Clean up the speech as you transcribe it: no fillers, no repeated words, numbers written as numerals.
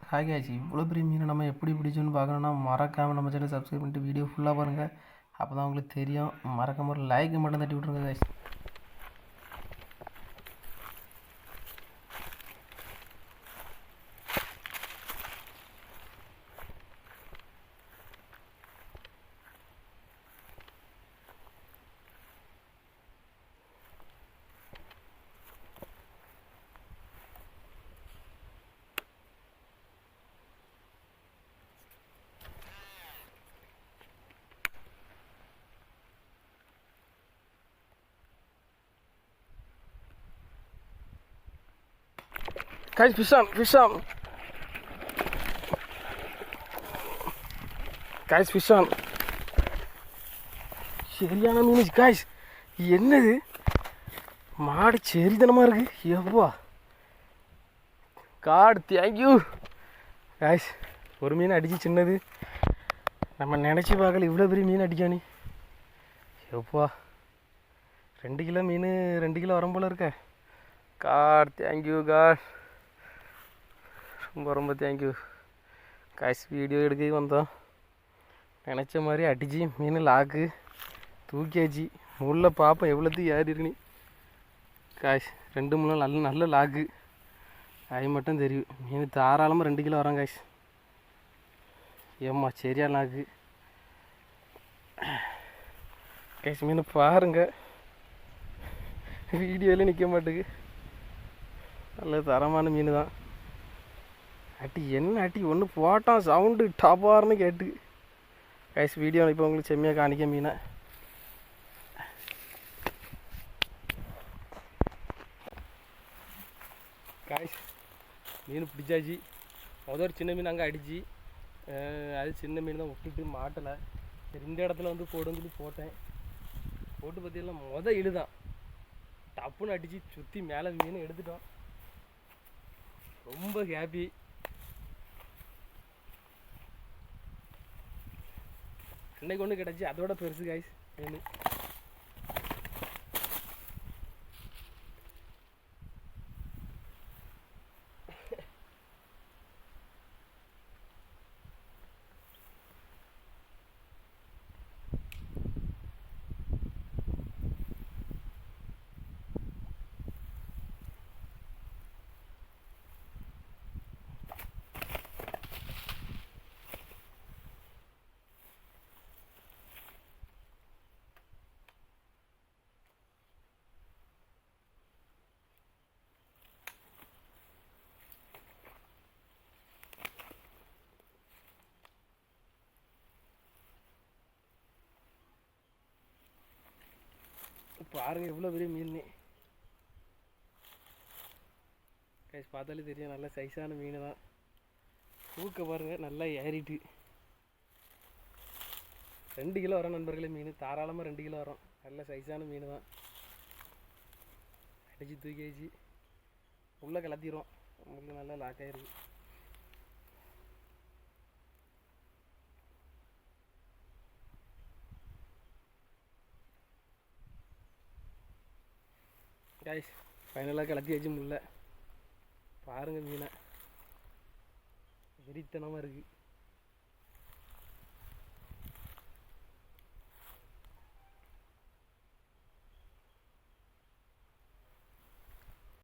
Hi ஆச்சு இவ்வளோ பெரிய மீனை நம்ம எப்படி பிடிச்சோன்னு பார்க்கணுன்னா மறக்காமல் நம்ம சேனல் சப்ஸ்கிரைப் பண்ணிட்டு வீடியோ ஃபுல்லாக பாருங்கள். அப்போ தான் உங்களுக்கு தெரியும். மறக்காம ஒரு லைக் மட்டும் தட்டி விட்ருங்க guys. Guys, fish on. Guys, fish on. சரியான மீன் guys. என்னது மாடு சரிதனமாக இருக்குது. எவ்வா காட் தேங்க்யூ guys. ஒரு மீன் அடிச்சு சின்னது நம்ம நினச்சி பார்க்கல இவ்வளோ பெரிய மீன் அடிக்கானி. எவ்வா 2 கிலோ மீன் 2 கிலோ வரும் போல இருக்க. காட் தேங்க்யூ காட், ரொம்ப தேங்க்யூ காய்ஸ். வீடியோ எடுக்க வந்தோம், நினச்ச மாதிரி அடிச்சு மீன் லாக்கு தூக்கியாச்சு. முள்ள பார்ப்போம் எவ்வளோத்துக்கு ஏறி இருக்குன்னு காய்ஸ். 2 முள்ள நல்ல லாக்கு, அது மட்டும் தெரியும். மீன் தாராளமாக 2 கிலோ வரோம் காய்ஸ். ஏம்மா சரியா லாக்கு காய்ஸ். மீன் பாருங்க, வீடியோவில் நிற்க மாட்டேங்குது. நல்ல தரமான மீன் தான். அட்டி என்ன அட்டி ஒன்று போட்டான், சவுண்டு டாப்பார்னு கேட்டு கைஸ். வீடியோ இப்போ உங்களுக்கு செம்மையாக காணிக்க மீனை. காய்ஸ் மீன் பிடிச்சாச்சு. முதல் சின்ன மீன் அங்கே அடிச்சு, அது சின்ன மீன் தான் விட்டுட்டு மாட்டலை. சரி இந்த இடத்துல வந்து போடுன்னு சொல்லி போட்டேன். போட்டு பார்த்தீங்கன்னா இழுதான் டப்புன்னு அடித்து சுற்றி மேலே மீன் எடுத்துட்டோம். ரொம்ப ஹாப்பி. இன்னைக்கு ஒன்று கிடச்சி, அதோட பெருசு காய்ஸ் மீன். பாருங்க எவ்வளோ பெரிய மீன் கைஸ். பார்த்தாலே தெரியும் நல்ல சைஸான மீன் தான். தூக்க பாருங்க நல்லா ஏறிட்டு. 2 கிலோ வரும் நண்பர்களே மீன், தாராளமாக 2 கிலோ வரும். நல்ல சைஸான மீன் தான். அடிச்சு தூக்கியாச்சு, உள்ளே கலத்திடுவோம். உங்களுக்கு நல்லா லாக் ஆகிருக்கு. கைஸ் ஃபைனலாக கலத்தியாச்சு முல்லை. பாருங்கள் மீனை வெறித்தனமாக இருக்குது.